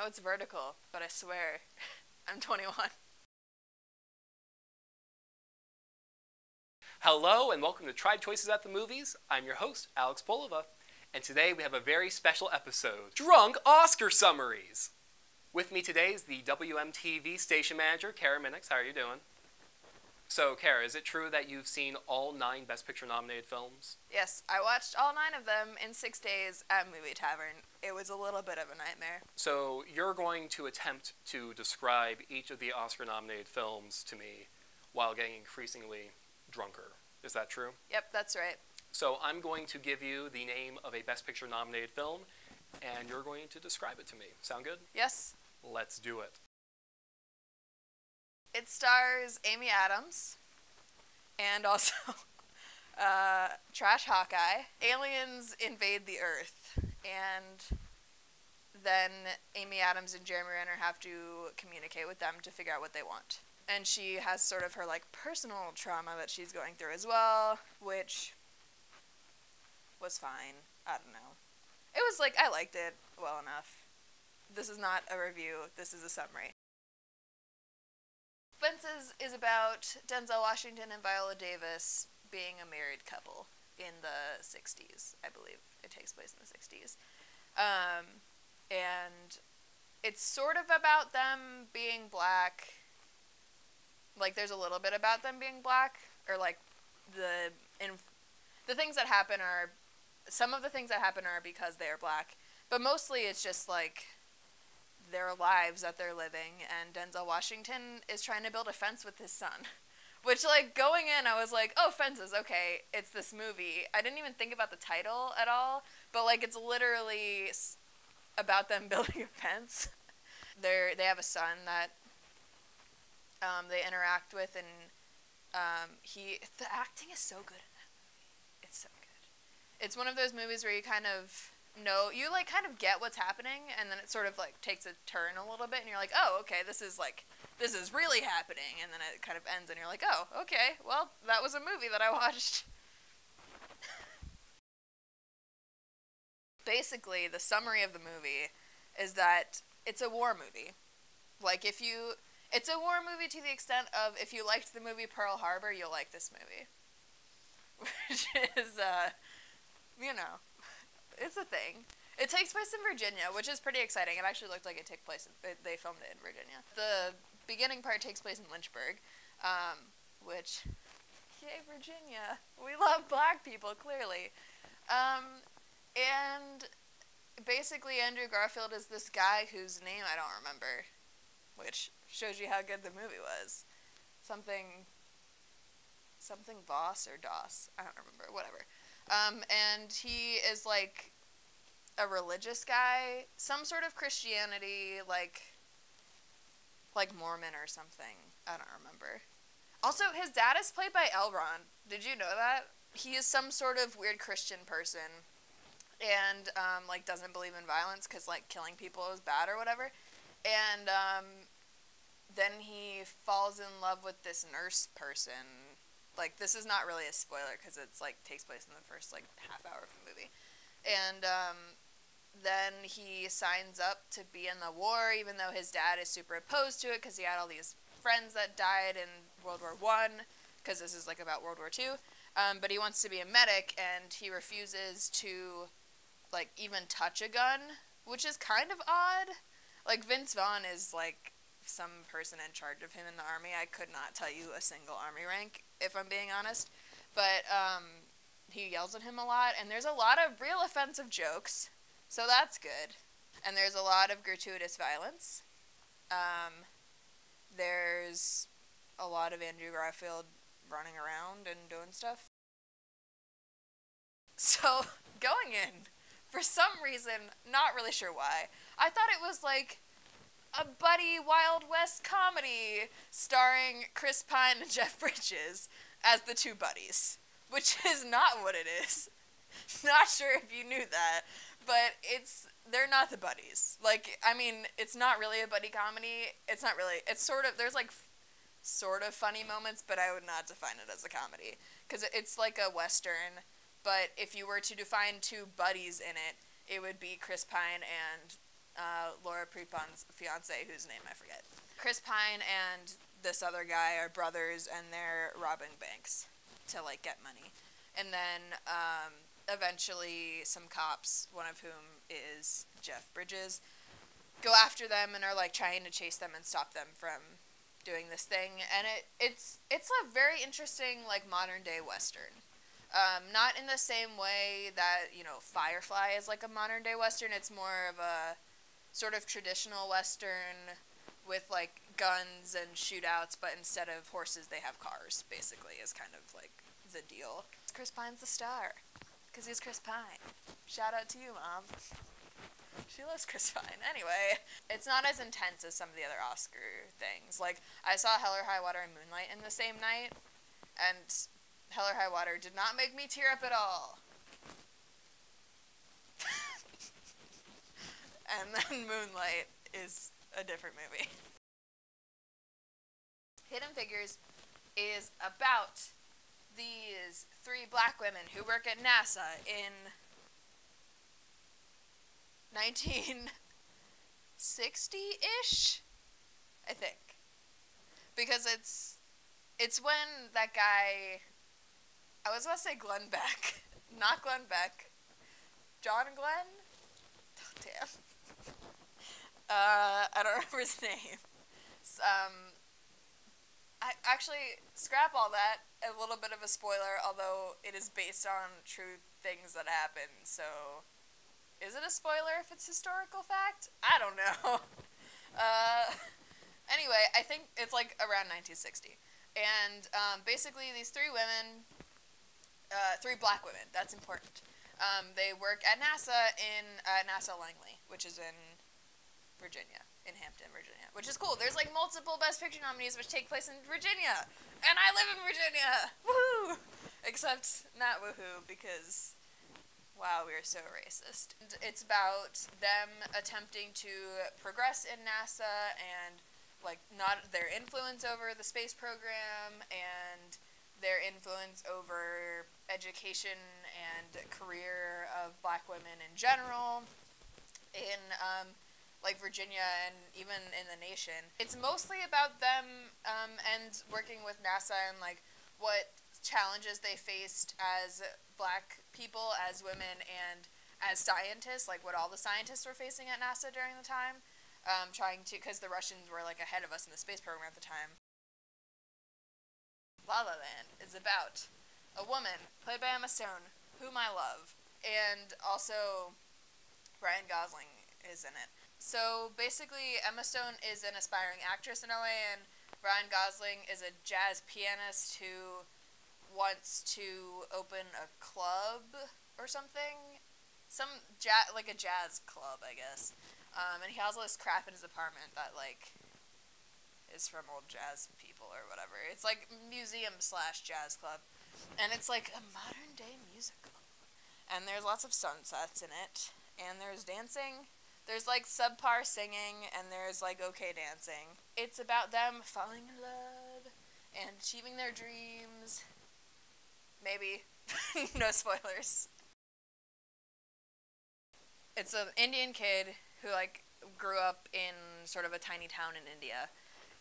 know it's vertical, but I swear, I'm 21. Hello and welcome to Tried Choices at the Movies. I'm your host, Alex Polova, and today we have a very special episode, Drunk Oscar Summaries. With me today is the WMTV station manager, Cara. How are you doing? So, Cara, is it true that you've seen all 9 Best Picture nominated films? Yes, I watched all 9 of them in 6 days at Movie Tavern. It was a little bit of a nightmare. So, you're going to attempt to describe each of the Oscar nominated films to me while getting increasingly drunker. Is that true? Yep, that's right. So I'm going to give you the name of a Best Picture nominated film, and you're going to describe it to me. Sound good? Yes. Let's do it. It stars Amy Adams, and also Trash Hawkeye. Aliens invade the Earth, and then Amy Adams and Jeremy Renner have to communicate with them to figure out what they want. And she has sort of her, personal trauma that she's going through as well, which was fine. I don't know. It was, I liked it well enough. This is not a review. This is a summary. Fences is about Denzel Washington and Viola Davis being a married couple in the 60s, I believe. It takes place in the 60s. And it's sort of about them being black. There's a little bit about them being black, or, the things that happen are, some of the things that happen are because they are black, but mostly it's just, their lives that they're living, and Denzel Washington is trying to build a fence with his son, which, going in, I was like, oh, fences, okay, it's this movie. I didn't even think about the title at all, but, it's literally about them building a fence. They have a son that they interact with, and the acting is so good in that movie. It's so good. It's one of those movies where you kind of know, you kind of get what's happening, and then it sort of takes a turn a little bit, and you're like, oh, okay, this is really happening, and then it kind of ends, and you're like, oh, okay, well, that was a movie that I watched. Basically, the summary of the movie is that it's a war movie. It's a war movie to the extent of, if you liked the movie Pearl Harbor, you'll like this movie. Which is, it's a thing. It takes place in Virginia, which is pretty exciting. It actually looked like they filmed it in Virginia. The beginning part takes place in Lynchburg, which, yay, Virginia. We love black people, clearly. And basically Andrew Garfield is this guy whose name I don't remember, which shows you how good the movie was. Something Voss or Doss. I don't remember. Whatever. And he is, a religious guy. Some sort of Christianity, like Mormon or something. I don't remember. Also, his dad is played by Elrond. Did you know that? He is some sort of weird Christian person. And, doesn't believe in violence because, killing people is bad or whatever. And, then he falls in love with this nurse person. This is not really a spoiler because it's, takes place in the first, half hour of the movie. And, then he signs up to be in the war, even though his dad is super opposed to it because he had all these friends that died in World War I, because this is, about World War II. But he wants to be a medic, and he refuses to, even touch a gun, which is kind of odd. Vince Vaughn is, some person in charge of him in the army. I could not tell you a single army rank, if I'm being honest. But, he yells at him a lot, and there's a lot of real offensive jokes, so that's good. And there's a lot of gratuitous violence. There's a lot of Andrew Garfield running around and doing stuff. So, going in, for some reason, not really sure why, I thought it was a buddy Wild West comedy starring Chris Pine and Jeff Bridges as the two buddies, which is not what it is. Not sure if you knew that, but they're not the buddies. It's not really a buddy comedy. It's not really, it's sort of, there's sort of funny moments, but I would not define it as a comedy, because it's a Western, but if you were to define two buddies in it, it would be Chris Pine and Laura Prepon's fiance, whose name I forget. Chris Pine and this other guy are brothers, and they're robbing banks to, like, get money. And then, eventually some cops, one of whom is Jeff Bridges, go after them and are, like, trying to chase them and stop them from doing this thing. And it's a very interesting, like, modern-day Western. Not in the same way that, you know, Firefly is, like, a modern-day Western. It's more of a sort of traditional Western with, like, guns and shootouts, but instead of horses, they have cars, basically, is kind of, like, the deal. Chris Pine's the star, because he's Chris Pine. Shout out to you, Mom. She loves Chris Pine. Anyway, it's not as intense as some of the other Oscar things. Like, I saw Hell or High Water and Moonlight in the same night, and Hell or High Water did not make me tear up at all. And then Moonlight is a different movie. Hidden Figures is about these 3 black women who work at NASA in 1960-ish, I think. Because it's when that guy, I was about to say Glenn Beck, not Glenn Beck, John Glenn? Oh, damn. I don't remember his name. I actually, scrap all that, a little bit of a spoiler, although it is based on true things that happened, so is it a spoiler if it's historical fact? I don't know. Anyway, I think it's like around 1960. And basically these 3 women, 3 black women, that's important. They work at NASA in NASA Langley, which is in Virginia, in Hampton, Virginia, which is cool. There's, like, multiple Best Picture nominees which take place in Virginia, and I live in Virginia! Woohoo! Except not woohoo, because, wow, we are so racist. And it's about them attempting to progress in NASA and, like, not their influence over the space program and their influence over education and career of black women in general in, like, Virginia and even in the nation. It's mostly about them and working with NASA and, like, what challenges they faced as black people, as women, and as scientists, like what all the scientists were facing at NASA during the time, trying to, because the Russians were, like, ahead of us in the space program at the time. La La Land is about a woman, played by Emma Stone, whom I love, and also Ryan Gosling is in it. So basically, Emma Stone is an aspiring actress in LA, and Ryan Gosling is a jazz pianist who wants to open a club or something. Like a jazz club, I guess. And he has all this crap in his apartment that, like, is from old jazz people or whatever. It's like museum/jazz club. And it's like a modern day musical. And there's lots of sunsets in it. And there's dancing. There's, like, subpar singing, and there's, like, okay dancing. It's about them falling in love and achieving their dreams. Maybe. No spoilers. It's an Indian kid who, like, grew up in sort of a tiny town in India,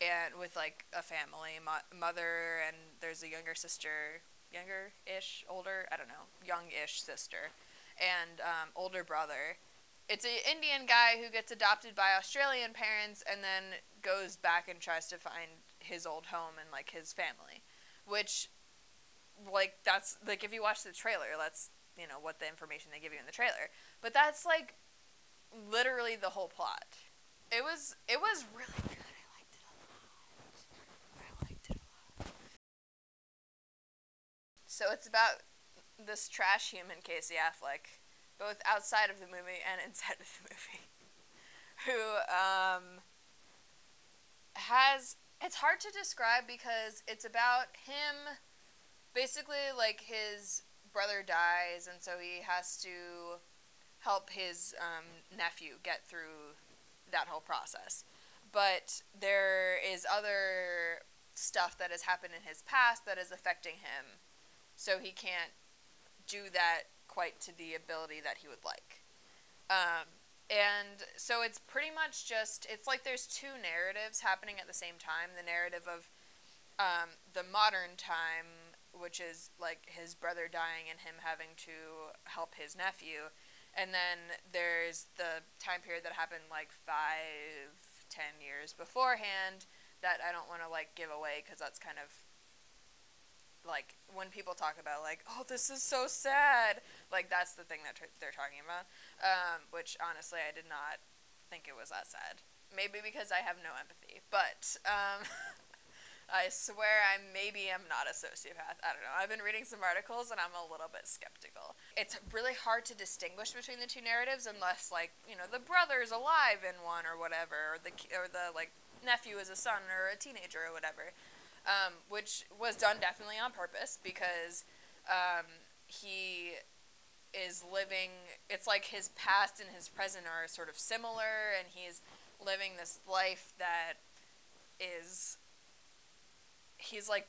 and with, like, a family, mother, and there's a younger sister, younger-ish, older, I don't know, young-ish sister, and older brother. It's an Indian guy who gets adopted by Australian parents and then goes back and tries to find his old home and, like, his family. Which, like, that's, like, if you watch the trailer, that's, you know, what the information they give you in the trailer. But that's, like, literally the whole plot. It was really good. I liked it a lot. So it's about this trash human, Casey Affleck, both outside of the movie and inside of the movie, who has, it's hard to describe because it's about him, basically, like, his brother dies, and so he has to help his nephew get through that whole process. But there is other stuff that has happened in his past that is affecting him, so he can't do that quite to the ability that he would like. And so it's pretty much just, it's like there's two narratives happening at the same time. The narrative of the modern time, which is like his brother dying and him having to help his nephew. And then there's the time period that happened like 5-10 years beforehand that I don't want to like give away because that's kind of like when people talk about like, oh, this is so sad, like that's the thing that they're talking about, which honestly I did not think it was that sad. Maybe because I have no empathy, but I swear I maybe am not a sociopath. I don't know. I've been reading some articles and I'm a little bit skeptical. It's really hard to distinguish between the two narratives unless, like, you know, the brother's alive in one or whatever, or the like nephew is a son or a teenager or whatever, which was done definitely on purpose because he is living. It's like his past and his present are sort of similar, and he's living this life that is. He's like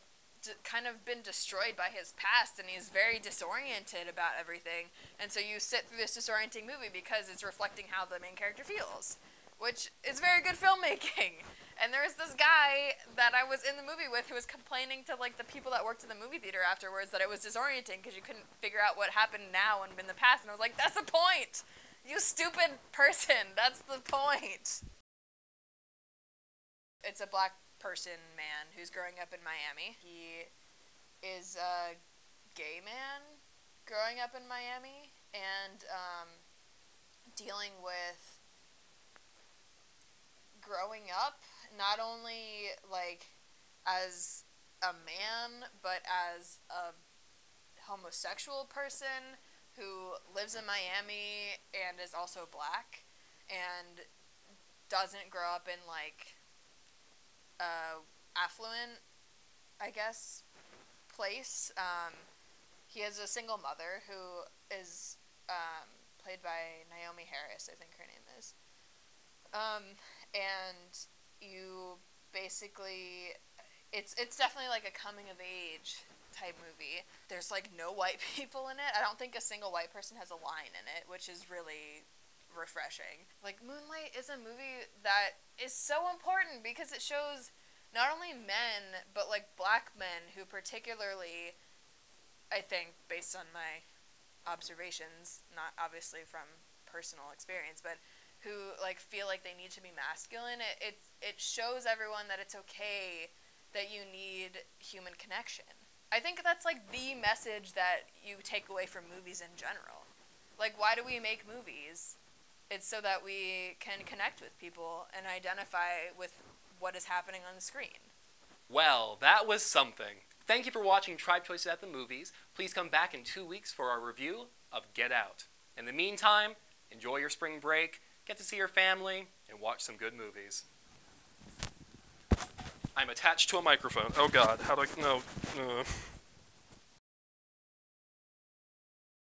kind of been destroyed by his past, and he's very disoriented about everything, and so you sit through this disorienting movie because it's reflecting how the main character feels, which is very good filmmaking. And there's this guy that I was in the movie with who was complaining to like the people that worked in the movie theater afterwards that it was disorienting because you couldn't figure out what happened now and in the past, and I was like, that's the point, you stupid person, that's the point. It's a black person man who's growing up in Miami. He is a gay man growing up in Miami and dealing with growing up not only like as a man but as a homosexual person who lives in Miami and is also black and doesn't grow up in like affluent, I guess, place. He has a single mother who is played by Naomi Harris, I think her name is. And you basically, it's definitely like a coming of age type movie. There's like no white people in it. I don't think a single white person has a line in it, which is really refreshing. Like Moonlight is a movie that is so important because it shows not only men but like black men who particularly, I think based on my observations, not obviously from personal experience, but who like feel like they need to be masculine. It shows everyone that it's okay that you need human connection. I think that's like the message that you take away from movies in general. Like, why do we make movies? It's so that we can connect with people and identify with what is happening on the screen. Well, that was something. Thank you for watching Tribe Choices at the Movies. Please come back in 2 weeks for our review of Get Out. In the meantime, enjoy your spring break, get to see your family, and watch some good movies. I'm attached to a microphone. Oh God, how do I... No.